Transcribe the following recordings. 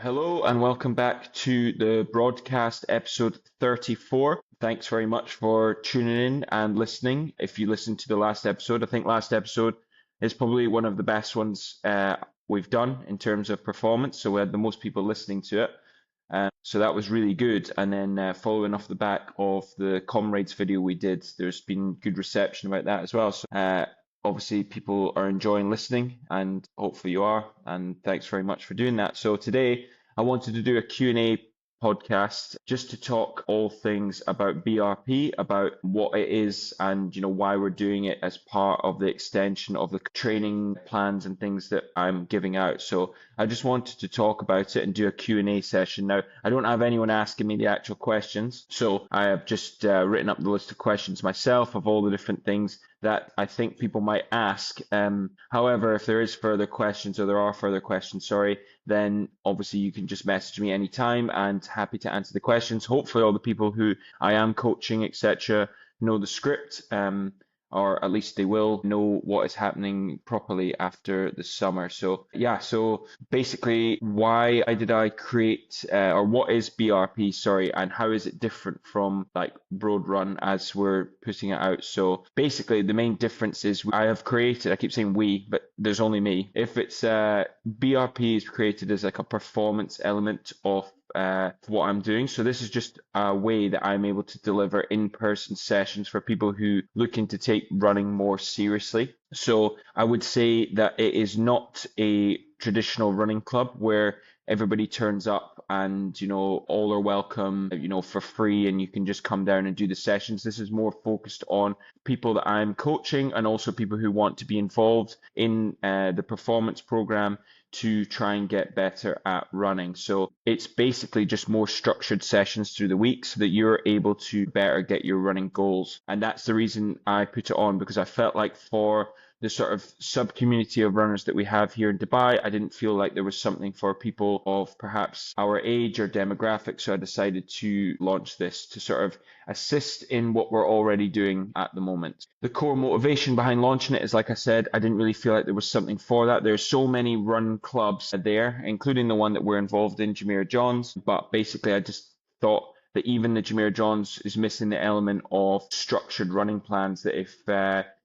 Hello and welcome back to the broadcast episode 34. Thanks very much for tuning in and listening. If you listened to the last episode, I think last episode is probably one of the best ones we've done in terms of performance. So we had the most people listening to it. So that was really good. And then following off the back of the Comrades video we did, there's been good reception about that as well. So obviously people are enjoying listening and hopefully you are. And thanks very much for doing that. So today I wanted to do a Q&A podcast just to talk all things about BRP, about what it is and why we're doing it as part of the extension of the training plans and things that I'm giving out. So I just wanted to talk about it and do a Q&A session. Now, I don't have anyone asking me the actual questions, so I have just written up the list of questions myself of all the different things that I think people might ask. However, if there is further questions, or there are further questions, sorry, then obviously you can just message me anytime and happy to answer the questions. Hopefully all the people who I am coaching, etc., know the script, or at least they will know what is happening properly after the summer. So yeah, so basically why did I create, or what is BRP, sorry, and how is it different from like Broad Run as we're putting it out? So basically the main difference is I have created, I keep saying we, but there's only me. If it's BRP is created as like a performance element of what I'm doing. So this is just a way that I'm able to deliver in-person sessions for people who looking to take running more seriously. So I would say that it is not a traditional running club where everybody turns up and all are welcome for free and you can just come down and do the sessions. This is more focused on people that I'm coaching and also people who want to be involved in the performance program to try and get better at running. So it's basically just more structured sessions through the week so that you're able to better get your running goals. And that's the reason I put it on, because I felt like for the sort of sub community of runners that we have here in Dubai, I didn't feel like there was something for people of perhaps our age or demographic. So I decided to launch this to sort of assist in what we're already doing at the moment. The core motivation behind launching it is, like I said, I didn't really feel like there was something for that. There's so many run clubs there, including the one that we're involved in, Jameer Johns. But basically, I just thought that even the Jameer Johns is missing the element of structured running plans, that if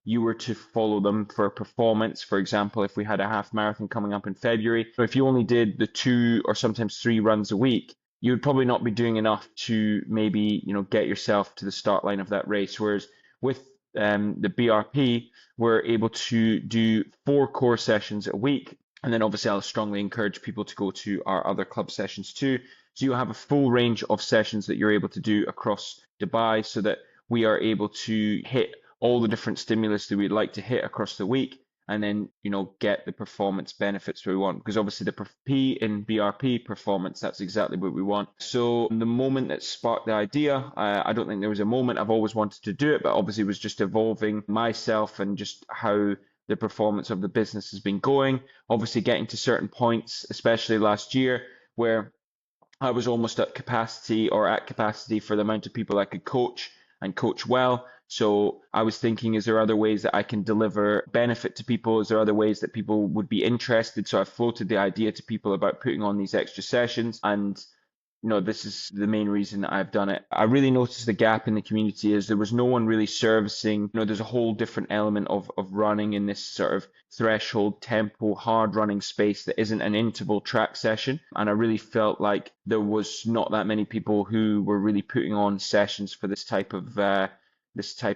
you were to follow them for performance, for example, if we had a half marathon coming up in February, if you only did the 2 or sometimes 3 runs a week, you would probably not be doing enough to maybe, get yourself to the start line of that race. Whereas with the BRP, we're able to do 4 core sessions a week. And then obviously I'll strongly encourage people to go to our other club sessions too. So you have a full range of sessions that you're able to do across Dubai so that we are able to hit all the different stimulus that we'd like to hit across the week, and then get the performance benefits we want, because obviously the P in BRP performance, that's exactly what we want. So the moment that sparked the idea, I don't think there was a moment. I've always wanted to do it, but obviously it was just evolving myself and just how the performance of the business has been going. Obviously getting to certain points, especially last year, where I was almost at capacity, or at capacity for the amount of people I could coach and coach well. So I was thinking, is there other ways that I can deliver benefit to people? Is there other ways that people would be interested? So I floated the idea to people about putting on these extra sessions, and this is the main reason I've done it. I really noticed the gap in the community is there was no one really servicing. There's a whole different element of running in this sort of threshold tempo, hard running space that isn't an interval track session. And I really felt like there was not that many people who were really putting on sessions for this type of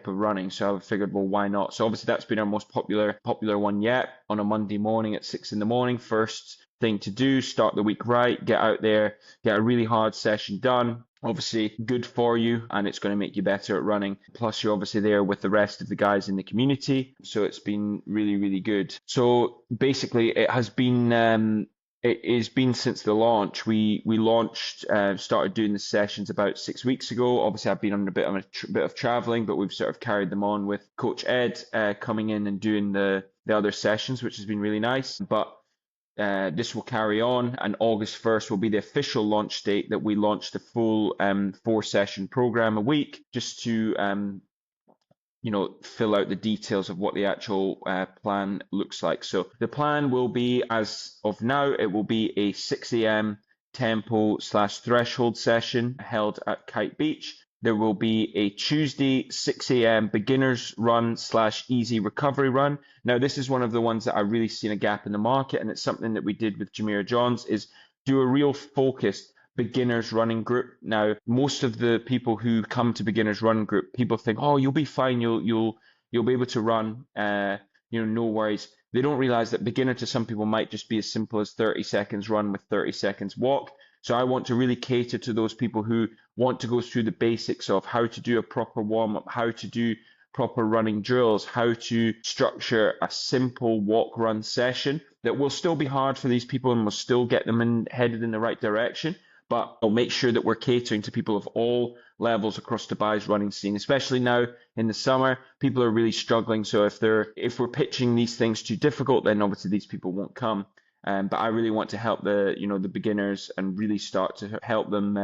running. So I figured, well, why not? So obviously that's been our most popular one yet, on a Monday morning at 6 in the morning. First thing to do, start the week right, get out there, get a really hard session done. Obviously good for you, and it's going to make you better at running. Plus you're obviously there with the rest of the guys in the community. So it's been really, really good. So basically it has been since the launch. We launched, started doing the sessions about 6 weeks ago. Obviously, I've been on a bit of traveling, but we've sort of carried them on with Coach Ed coming in and doing the other sessions, which has been really nice. But this will carry on, and August 1st will be the official launch date that we launch the full 4-session program a week, just to fill out the details of what the actual plan looks like. So the plan will be, as of now, it will be a 6 a.m. tempo/threshold session held at Kite Beach. There will be a Tuesday 6 a.m. beginners run/easy recovery run. Now, this is one of the ones that I really seen a gap in the market, and it's something that we did with Jamira Johns, is do a real focused beginners running group. Now, most of the people who come to beginners run group, people think, oh, you'll be fine, you'll be able to run, no worries. They don't realize that beginner to some people might just be as simple as 30 seconds run with 30 seconds walk. So I want to really cater to those people who want to go through the basics of how to do a proper warm-up, how to do proper running drills, how to structure a simple walk-run session that will still be hard for these people and will still get them headed in the right direction. But I'll make sure that we're catering to people of all levels across Dubai's running scene, especially now in the summer. People are really struggling. So if we're pitching these things too difficult, then obviously these people won't come. But I really want to help the beginners and really start to help them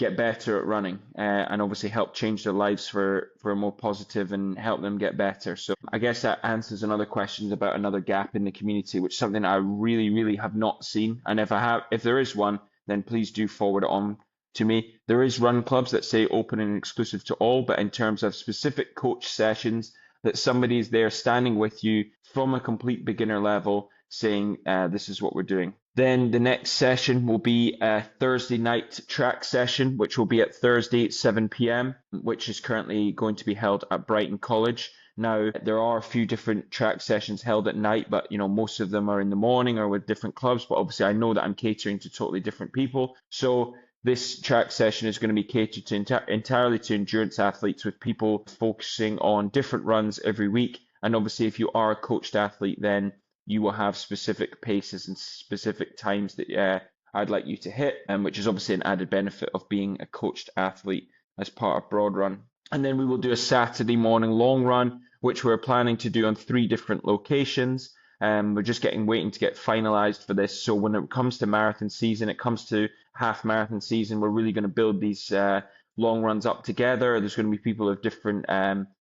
get better at running and obviously help change their lives for a more positive and help them get better. So I guess that answers another question about another gap in the community, which is something I really, really have not seen. And if there is one, then please do forward it on to me. There is run clubs that say open and exclusive to all, but in terms of specific coach sessions, that somebody is there standing with you from a complete beginner level saying, this is what we're doing. Then the next session will be a Thursday night track session, which will be at Thursday 7 p.m., which is currently going to be held at Brighton College. Now, there are a few different track sessions held at night, but most of them are in the morning or with different clubs. But obviously, I know that I'm catering to totally different people. So this track session is going to be catered to entirely to endurance athletes, with people focusing on different runs every week. And obviously, if you are a coached athlete, then you will have specific paces and specific times that I'd like you to hit, which is obviously an added benefit of being a coached athlete as part of Broad Run. And then we will do a Saturday morning long run, which we're planning to do on 3 different locations. We're just waiting to get finalized for this. So when it comes to marathon season, it comes to half marathon season, we're really going to build these long runs up together. There's going to be people of different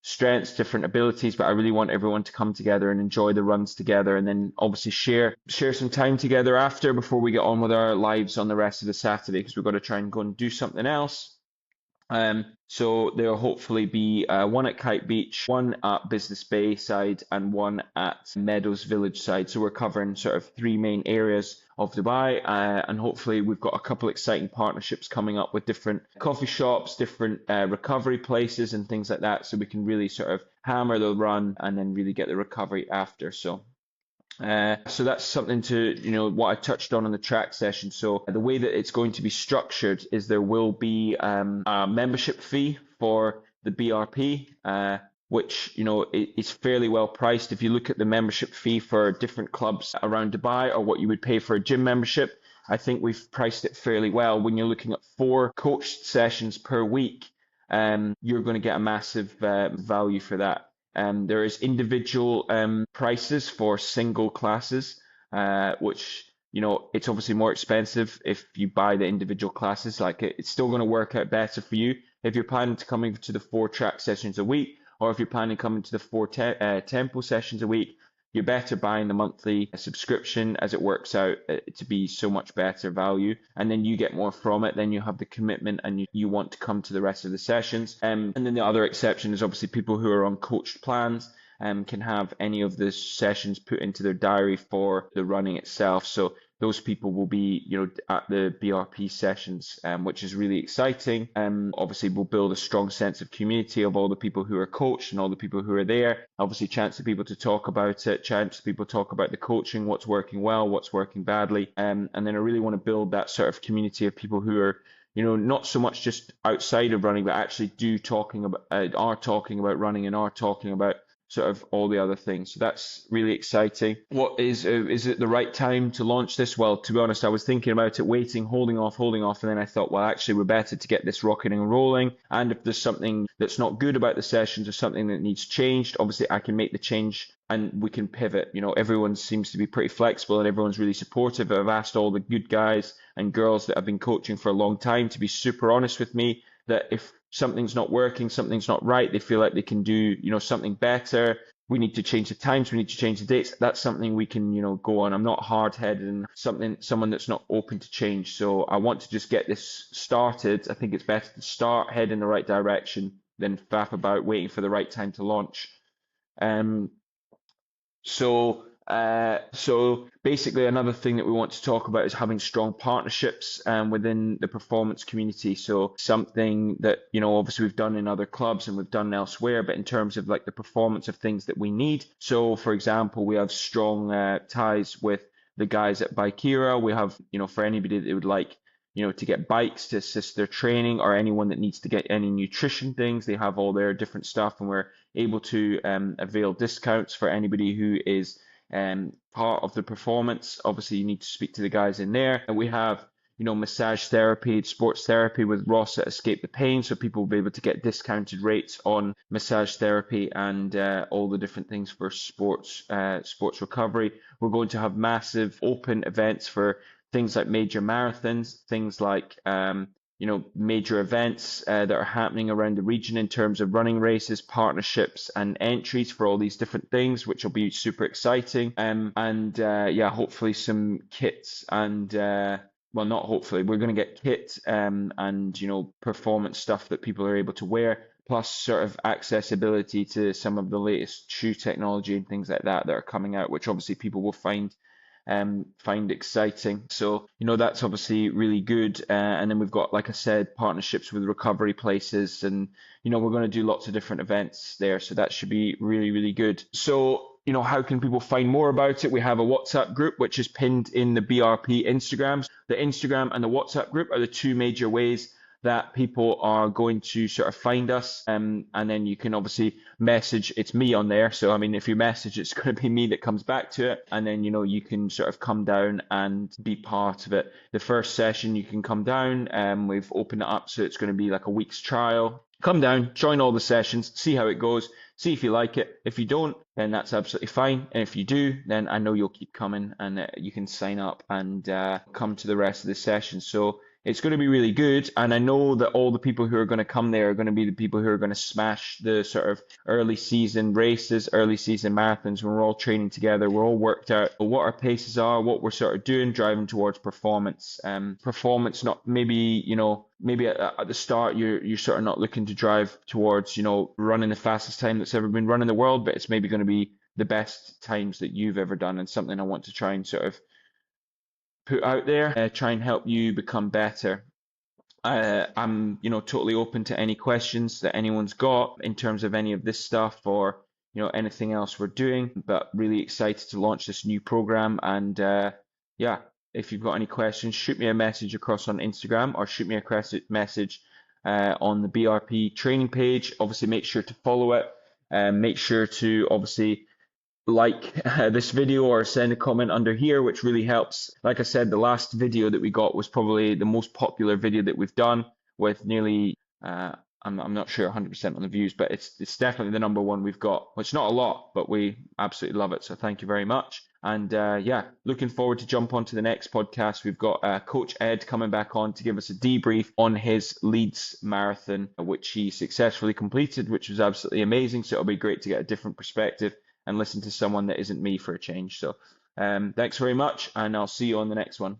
strengths, different abilities, but I really want everyone to come together and enjoy the runs together, and then obviously share some time together after, before we get on with our lives on the rest of the Saturday, because we've got to try and go and do something else. So there'll hopefully be one at Kite Beach, one at Business Bay side, and one at Meadows Village side. So we're covering sort of 3 main areas of Dubai, and hopefully we've got a couple exciting partnerships coming up with different coffee shops, different recovery places and things like that, so we can really sort of hammer the run and then really get the recovery after. So that's something to, what I touched on in the track session. So the way that it's going to be structured is there will be a membership fee for the BRP, which, is fairly well priced. If you look at the membership fee for different clubs around Dubai, or what you would pay for a gym membership, I think we've priced it fairly well. When you're looking at 4 coached sessions per week, you're going to get a massive value for that. There is individual prices for single classes, which, it's obviously more expensive if you buy the individual classes. Like it's still going to work out better for you if you're planning to coming to the 4 track sessions a week, or if you're planning coming to the 4 tempo sessions a week. You're better buying the monthly subscription, as it works out to be so much better value, and then you get more from it. Then you have the commitment, and you want to come to the rest of the sessions. And then the other exception is obviously people who are on coached plans can have any of the sessions put into their diary for the running itself. So those people will be, at the BRP sessions, which is really exciting. Obviously, we'll build a strong sense of community of all the people who are coached and all the people who are there. Obviously, chance for people to talk about it, chance for people to talk about the coaching, what's working well, what's working badly. And then I really want to build that sort of community of people who are, not so much just outside of running, but actually are talking about running and are talking about sort of all the other things. So that's really exciting. What is it the right time to launch this? Well, to be honest, I was thinking about it, waiting, holding off, and then I thought, well, actually, we're better to get this rocking and rolling. And if there's something that's not good about the sessions or something that needs changed, obviously I can make the change and we can pivot. Everyone seems to be pretty flexible and everyone's really supportive. I've asked all the good guys and girls that have been coaching for a long time to be super honest with me, that if something's not working, something's not right, they feel like they can do, something better, we need to change the times, we need to change the dates, that's something we can, go on. I'm not hard-headed and someone that's not open to change. So I want to just get this started. I think it's better to start, head in the right direction than faff about waiting for the right time to launch. Um, so basically, another thing that we want to talk about is having strong partnerships within the performance community. So something that, obviously we've done in other clubs and we've done elsewhere, but in terms of like the performance of things that we need. So for example, we have strong ties with the guys at Bikeera. We have, for anybody that would like, to get bikes to assist their training, or anyone that needs to get any nutrition things, they have all their different stuff, and we're able to avail discounts for anybody who is part of the performance. Obviously, you need to speak to the guys in there. And we have, massage therapy, sports therapy with Ross at Escape the Pain, so people will be able to get discounted rates on massage therapy and all the different things for sports recovery. We're going to have massive open events for things like major marathons, things like major events that are happening around the region in terms of running races, partnerships, and entries for all these different things, which will be super exciting. And yeah, hopefully some kits and well, not hopefully, we're going to get kit and performance stuff that people are able to wear, plus sort of accessibility to some of the latest shoe technology and things like that that are coming out, which obviously people will find exciting. So, that's obviously really good. And then we've got, like I said, partnerships with recovery places, and, we're going to do lots of different events there. So that should be really, really good. So, how can people find more about it? We have a WhatsApp group, which is pinned in the BRP Instagrams. The Instagram and the WhatsApp group are the two major ways that people are going to sort of find us. And then you can obviously message, it's me on there. So, I mean, if you message, it's going to be me that comes back to it. And then, you can sort of come down and be part of it. The first session, you can come down, we've opened it up. So it's going to be like a week's trial. Come down, join all the sessions, see how it goes, see if you like it. If you don't, then that's absolutely fine. And if you do, then I know you'll keep coming, and you can sign up and come to the rest of the session. So it's going to be really good, and I know that all the people who are going to come there are going to be the people who are going to smash the sort of early season races, early season marathons. When we're all training together, we're all worked out what our paces are, what we're sort of doing, driving towards performance. Performance, not maybe, maybe at the start you're sort of not looking to drive towards, running the fastest time that's ever been run in the world, but it's maybe going to be the best times that you've ever done, and something I want to try and sort of put out there, try and help you become better. I'm, totally open to any questions that anyone's got in terms of any of this stuff, or, anything else we're doing, but really excited to launch this new program. And yeah, if you've got any questions, shoot me a message across on Instagram, or shoot me a message on the BRP training page. Obviously, make sure to follow it. Make sure to obviously like this video, or send a comment under here, which really helps. Like I said, the last video that we got was probably the most popular video that we've done, with nearly I'm not sure 100% on the views, but it's definitely the number one we've got. Well, it's not a lot, but we absolutely love it, so thank you very much. And yeah, looking forward to jump on to the next podcast. We've got Coach Ed coming back on to give us a debrief on his Leeds marathon, which he successfully completed, which was absolutely amazing. So it'll be great to get a different perspective and listen to someone that isn't me for a change. So thanks very much, and I'll see you on the next one.